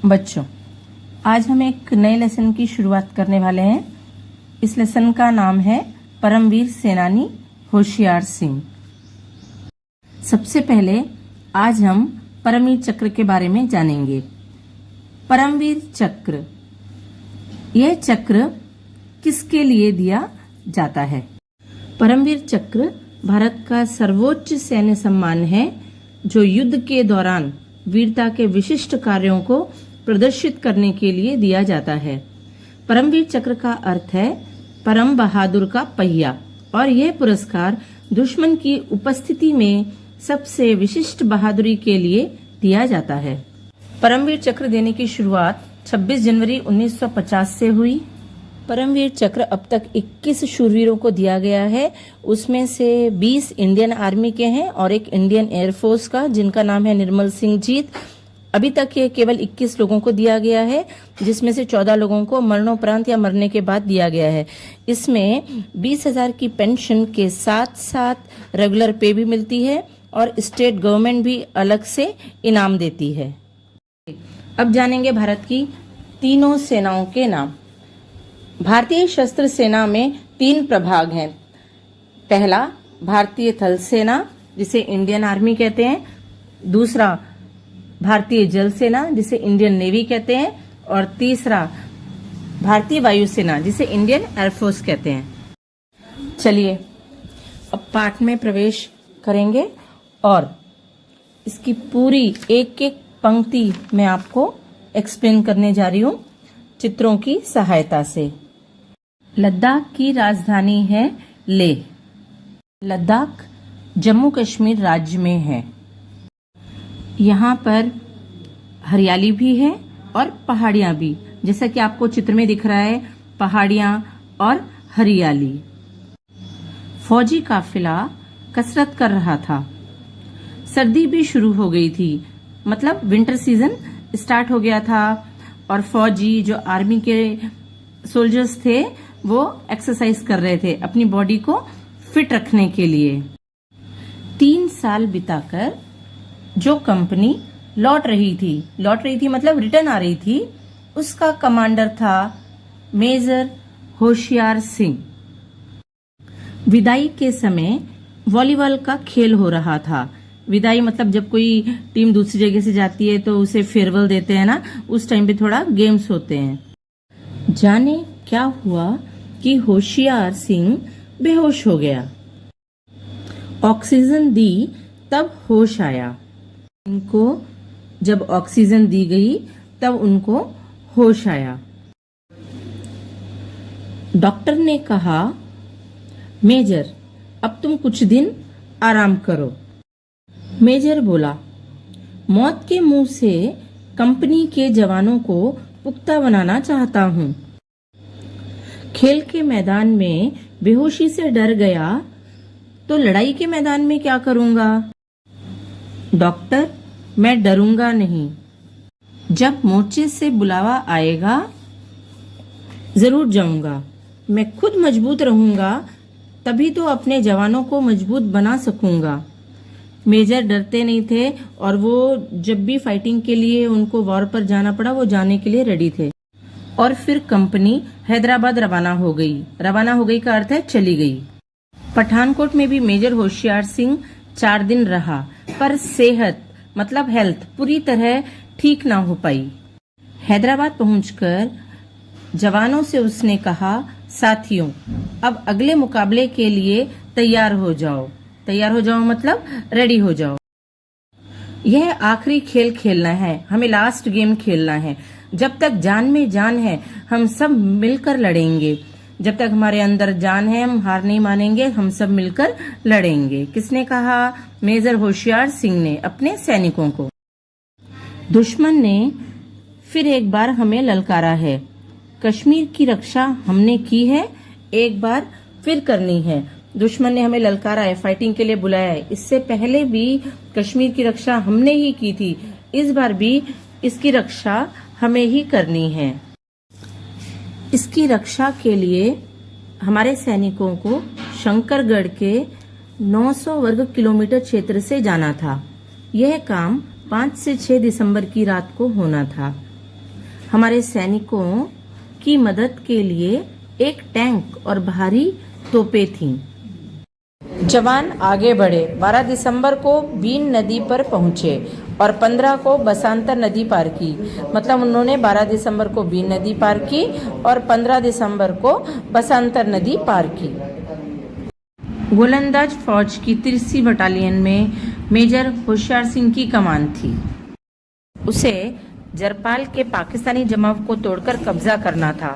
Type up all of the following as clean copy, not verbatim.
बच्चों, आज हम एक नए लेसन की शुरुआत करने वाले हैं। इस लेसन का नाम है परमवीर सेनानी होशियार सिंह। सबसे पहले आज हम परमवीर चक्र के बारे में जानेंगे। परमवीर चक्र, यह चक्र किसके लिए दिया जाता है? परमवीर चक्र भारत का सर्वोच्च सैन्य सम्मान है जो युद्ध के दौरान वीरता के विशिष्ट कार्यों को प्रदर्शित करने के लिए दिया जाता है। परमवीर चक्र का अर्थ है परम बहादुर का पहिया और यह पुरस्कार दुश्मन की उपस्थिति में सबसे विशिष्ट बहादुरी के लिए दिया जाता है। परमवीर चक्र देने की शुरुआत 26 जनवरी 1950 से हुई। परमवीर चक्र अब तक 21 शूरवीरों को दिया गया है। उसमें से 20 इंडियन आर्मी के हैं और एक इंडियन एयरफोर्स का जिनका नाम है निर्मल सिंह जीत। अभी तक ये केवल 21 लोगों को दिया गया है, जिसमें से 14 लोगों को मरणोपरांत या मरने के बाद दिया गया है। इसमें 20,000 की पेंशन के साथ साथ रेगुलर पे भी मिलती है और स्टेट गवर्नमेंट भी अलग से इनाम देती है। अब जानेंगे भारत की तीनों सेनाओं के नाम। भारतीय शस्त्र सेना में 3 प्रभाग हैं। पहला भारतीय थल सेना जिसे इंडियन आर्मी कहते हैं, दूसरा भारतीय जल सेना जिसे इंडियन नेवी कहते हैं और तीसरा भारतीय वायुसेना जिसे इंडियन एयरफोर्स कहते हैं। चलिए अब पाठ में प्रवेश करेंगे और इसकी पूरी एक एक पंक्ति मैं आपको एक्सप्लेन करने जा रही हूं चित्रों की सहायता से। लद्दाख की राजधानी है लेह। लद्दाख जम्मू कश्मीर राज्य में है। यहाँ पर हरियाली भी है और पहाड़ियाँ भी, जैसा कि आपको चित्र में दिख रहा है, पहाड़ियाँ और हरियाली। फौजी काफिला कसरत कर रहा था। सर्दी भी शुरू हो गई थी, मतलब विंटर सीजन स्टार्ट हो गया था और फौजी जो आर्मी के सोल्जर्स थे वो एक्सरसाइज कर रहे थे अपनी बॉडी को फिट रखने के लिए। 3 साल बिताकर जो कंपनी लौट रही थी मतलब रिटर्न आ रही थी, उसका कमांडर था मेजर होशियार सिंह। विदाई के समय वॉलीबॉल का खेल हो रहा था। विदाई मतलब जब कोई टीम दूसरी जगह से जाती है तो उसे फेयरवेल देते हैं ना, उस टाइम पे थोड़ा गेम्स होते हैं। जाने क्या हुआ कि होशियार सिंह बेहोश हो गया। ऑक्सीजन दी तब होश आया। इनको जब ऑक्सीजन दी गई तब उनको होश आया। डॉक्टर ने कहा, मेजर अब तुम कुछ दिन आराम करो। मेजर बोला, मौत के मुंह से कंपनी के जवानों को पुख्ता बनाना चाहता हूँ। खेल के मैदान में बेहोशी से डर गया तो लड़ाई के मैदान में क्या करूँगा? डॉक्टर, मैं डरूंगा नहीं। जब मोर्चे से बुलावा आएगा जरूर जाऊंगा। मैं खुद मजबूत रहूंगा, तभी तो अपने जवानों को मजबूत बना सकूंगा। मेजर डरते नहीं थे और वो जब भी फाइटिंग के लिए उनको वॉर पर जाना पड़ा वो जाने के लिए रेडी थे। और फिर कंपनी हैदराबाद रवाना हो गई। रवाना हो गई का अर्थ है चली गई। पठानकोट में भी मेजर होशियार सिंह 4 दिन रहा, पर सेहत मतलब हेल्थ पूरी तरह ठीक ना हो पाई। हैदराबाद पहुंचकर जवानों से उसने कहा, साथियों अब अगले मुकाबले के लिए तैयार हो जाओ। तैयार हो जाओ मतलब रेडी हो जाओ। यह आखिरी खेल खेलना है, हमें लास्ट गेम खेलना है। जब तक जान में जान है हम सब मिलकर लड़ेंगे। जब तक हमारे अंदर जान है हम हार नहीं मानेंगे, हम सब मिलकर लड़ेंगे। किसने कहा? मेजर होशियार सिंह ने अपने सैनिकों को। दुश्मन ने फिर एक बार हमें ललकारा है। कश्मीर की रक्षा हमने की है, एक बार फिर करनी है। दुश्मन ने हमें ललकारा है, फाइटिंग के लिए बुलाया है। इससे पहले भी कश्मीर की रक्षा हमने ही की थी, इस बार भी इसकी रक्षा हमें ही करनी है। इसकी रक्षा के लिए हमारे सैनिकों को शंकरगढ़ के 900 वर्ग किलोमीटर क्षेत्र से जाना था। यह काम 5 से 6 दिसंबर की रात को होना था। हमारे सैनिकों की मदद के लिए एक टैंक और भारी तोपें थीं। जवान आगे बढ़े। 12 दिसंबर को बीन नदी पर पहुंचे और 15 को बसांतर नदी पार की। मतलब उन्होंने 12 दिसंबर को बीन नदी पार की और 15 दिसंबर को बसांतर नदी पार की। गोलंदाज फौज की 30वीं बटालियन में मेजर होशियार सिंह की कमान थी। उसे जरपाल के पाकिस्तानी जमाव को तोड़कर कब्जा करना था।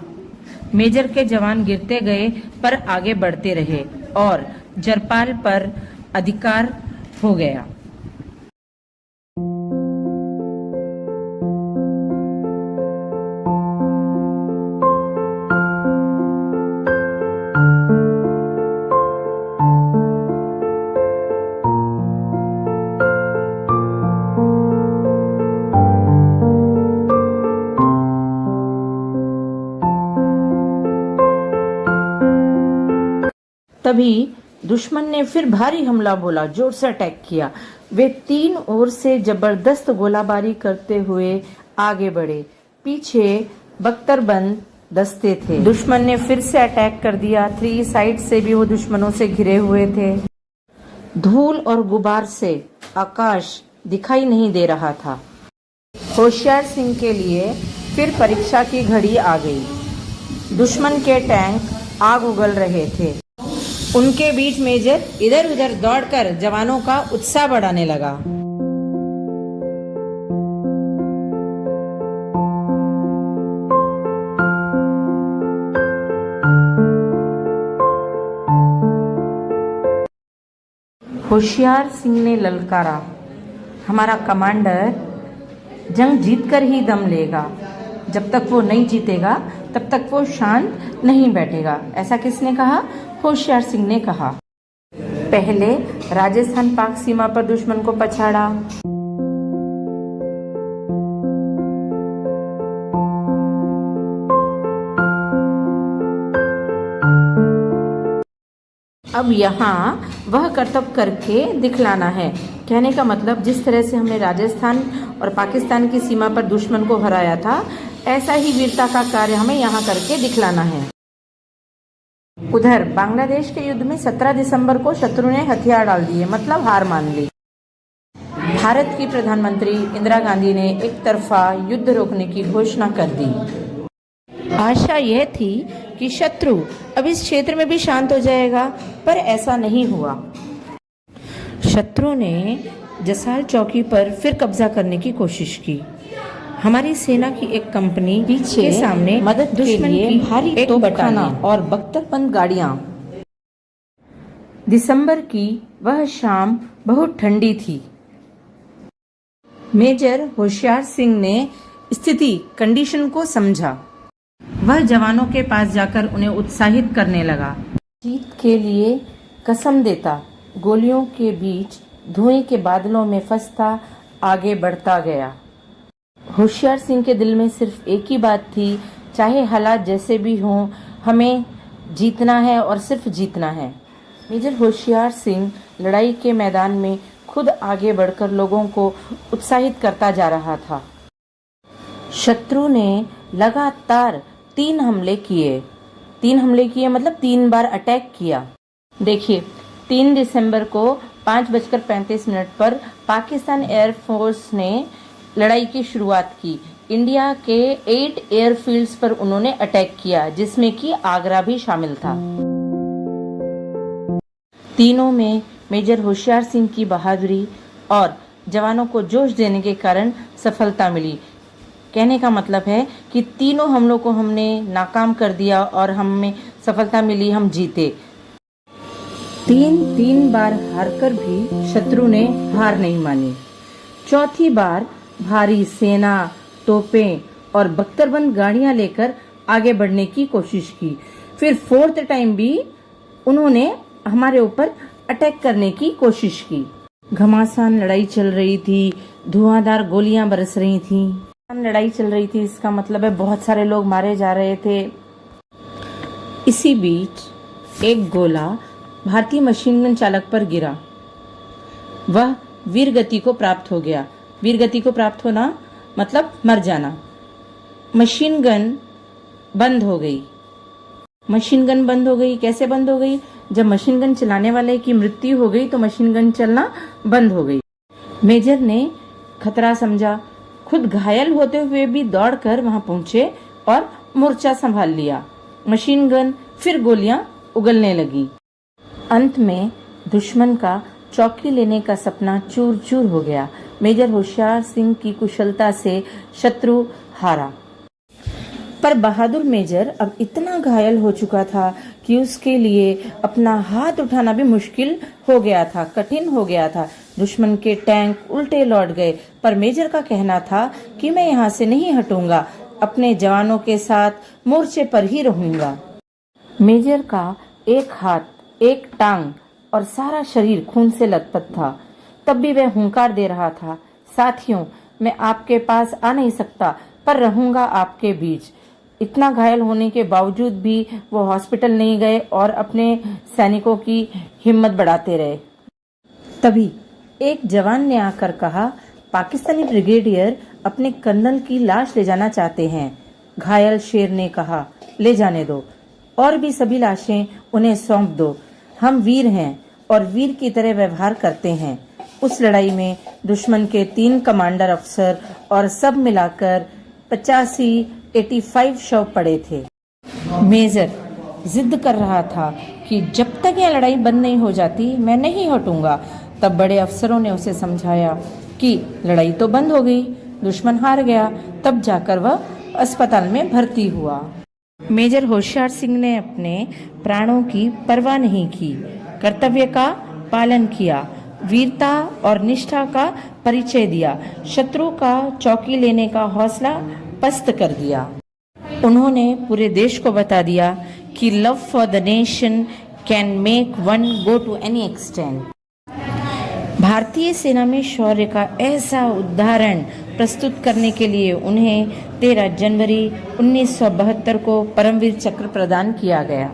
मेजर के जवान गिरते गए पर आगे बढ़ते रहे और जरपाल पर अधिकार हो गया। तभी दुश्मन ने फिर भारी हमला बोला, जोर से अटैक किया। वे 3 ओर से जबरदस्त गोलाबारी करते हुए आगे बढ़े। पीछे बख्तरबंद दस्ते थे। दुश्मन ने फिर से अटैक कर दिया। 3 साइड से भी वो दुश्मनों से घिरे हुए थे। धूल और गुबार से आकाश दिखाई नहीं दे रहा था। होशियार सिंह के लिए फिर परीक्षा की घड़ी आ गई। दुश्मन के टैंक आग उगल रहे थे। उनके बीच मेजर इधर उधर दौड़कर जवानों का उत्साह बढ़ाने लगा। होशियार सिंह ने ललकारा, हमारा कमांडर जंग जीतकर ही दम लेगा। जब तक वो नहीं जीतेगा तब तक वो शांत नहीं बैठेगा। ऐसा किसने कहा? होशियार सिंह ने कहा। पहले राजस्थान पाक सीमा पर दुश्मन को पछाड़ा। अब यहाँ वह कर्तव्य करके दिखलाना है। कहने का मतलब जिस तरह से हमने राजस्थान और पाकिस्तान की सीमा पर दुश्मन को हराया था, ऐसा ही वीरता का कार्य हमें यहाँ करके दिखलाना है। उधर बांग्लादेश के युद्ध में 17 दिसंबर को शत्रु ने हथियार डाल दिए, मतलब हार मान ली। भारत की प्रधानमंत्री इंदिरा गांधी ने एक तरफा युद्ध रोकने की घोषणा कर दी। आशा यह थी कि शत्रु अब इस क्षेत्र में भी शांत हो जाएगा, पर ऐसा नहीं हुआ। शत्रु ने जसाल चौकी पर फिर कब्जा करने की कोशिश की। हमारी सेना की एक कंपनी पीछे के सामने मदद दुश्मन की भारी तोपखाना और बख्तरबंद गाड़ियां। दिसंबर की वह शाम बहुत ठंडी थी। मेजर होशियार सिंह ने स्थिति कंडीशन को समझा। वह जवानों के पास जाकर उन्हें उत्साहित करने लगा। जीत के लिए कसम देता, गोलियों के बीच धुएं के बादलों में फंसता आगे बढ़ता गया। होशियार सिंह के दिल में सिर्फ एक ही बात थी, चाहे हालात जैसे भी हों, हमें जीतना है और सिर्फ जीतना है। मेजर होशियार सिंह लड़ाई के मैदान में खुद आगे बढ़कर लोगों को उत्साहित करता जा रहा था। शत्रु ने लगातार 3 हमले किए। 3 हमले किए मतलब 3 बार अटैक किया। देखिए, 3 दिसंबर को 5:35 पर पाकिस्तान एयरफोर्स ने लड़ाई की शुरुआत की। इंडिया के 8 एयरफील्ड्स पर उन्होंने अटैक किया, जिसमें कि आगरा भी शामिल था। तीनों में मेजर होशियार सिंह की बहादुरी और जवानों को जोश देने के कारण सफलता मिली। कहने का मतलब है कि तीनों हमलों को हमने नाकाम कर दिया और हमें सफलता मिली, हम जीते। 3 बार हारकर भी शत्रु ने हार नहीं मानी। चौथी बार भारी सेना, तोपें और बख्तरबंद गाड़ियां लेकर आगे बढ़ने की कोशिश की। फिर 4th टाइम भी उन्होंने हमारे ऊपर अटैक करने की कोशिश की। घमासान लड़ाई चल रही थी, धुआंधार गोलियां बरस रही थीं। लड़ाई चल रही थी, इसका मतलब है बहुत सारे लोग मारे जा रहे थे। इसी बीच एक गोला भारतीय मशीन गन चालक पर गिरा। वह वीर गति को प्राप्त हो गया। वीर गति को प्राप्त होना मतलब मर जाना। मशीन गन बंद हो गई। मशीन गन बंद हो गई, कैसे बंद हो गई? जब मशीन गन चलाने वाले की मृत्यु हो गई तो मशीन गन चलना बंद हो गई। मेजर ने खतरा समझा, खुद घायल होते हुए भी दौड़कर वहां पहुंचे और मोर्चा संभाल लिया। मशीन गन फिर गोलियां उगलने लगी। अंत में दुश्मन का चौकी लेने का सपना चूर चूर हो गया। मेजर होशियार सिंह की कुशलता से शत्रु हारा, पर बहादुर मेजर अब इतना घायल हो चुका था कि उसके लिए अपना हाथ उठाना भी मुश्किल हो गया था, कठिन हो गया था। दुश्मन के टैंक उल्टे लौट गए, पर मेजर का कहना था कि मैं यहाँ से नहीं हटूंगा, अपने जवानों के साथ मोर्चे पर ही रहूंगा। मेजर का एक हाथ, एक टांग और सारा शरीर खून से लथपथ था, तब भी वह हुंकार दे रहा था, साथियों, मैं आपके पास आ नहीं सकता, पर रहूंगा आपके बीच। इतना घायल होने के बावजूद भी वो हॉस्पिटल नहीं गए और अपने सैनिकों की हिम्मत बढ़ाते रहे। तभी एक जवान ने आकर कहा, पाकिस्तानी ब्रिगेडियर अपने कर्नल की लाश ले जाना चाहते हैं। घायल शेर ने कहा, ले जाने दो, और भी सभी लाशें उन्हें सौंप दो। हम वीर हैं और वीर की तरह व्यवहार करते हैं। उस लड़ाई में दुश्मन के 3 कमांडर अफसर और सब मिलाकर 85 शव पड़े थे। मेजर जिद कर रहा था कि जब तक यह लड़ाई बंद नहीं हो जाती मैं नहीं हटूंगा। तब बड़े अफसरों ने उसे समझाया कि लड़ाई तो बंद हो गई, दुश्मन हार गया। तब जाकर वह अस्पताल में भर्ती हुआ। मेजर होशियार सिंह ने अपने प्राणों की परवाह नहीं की, कर्तव्य का पालन किया, वीरता और निष्ठा का परिचय दिया, शत्रु का चौकी लेने का हौसला पस्त कर दिया। उन्होंने पूरे देश को बता दिया कि love for the nation can make one go to any extent. भारतीय सेना में शौर्य का ऐसा उदाहरण प्रस्तुत करने के लिए उन्हें 13 जनवरी 1972 को परमवीर चक्र प्रदान किया गया।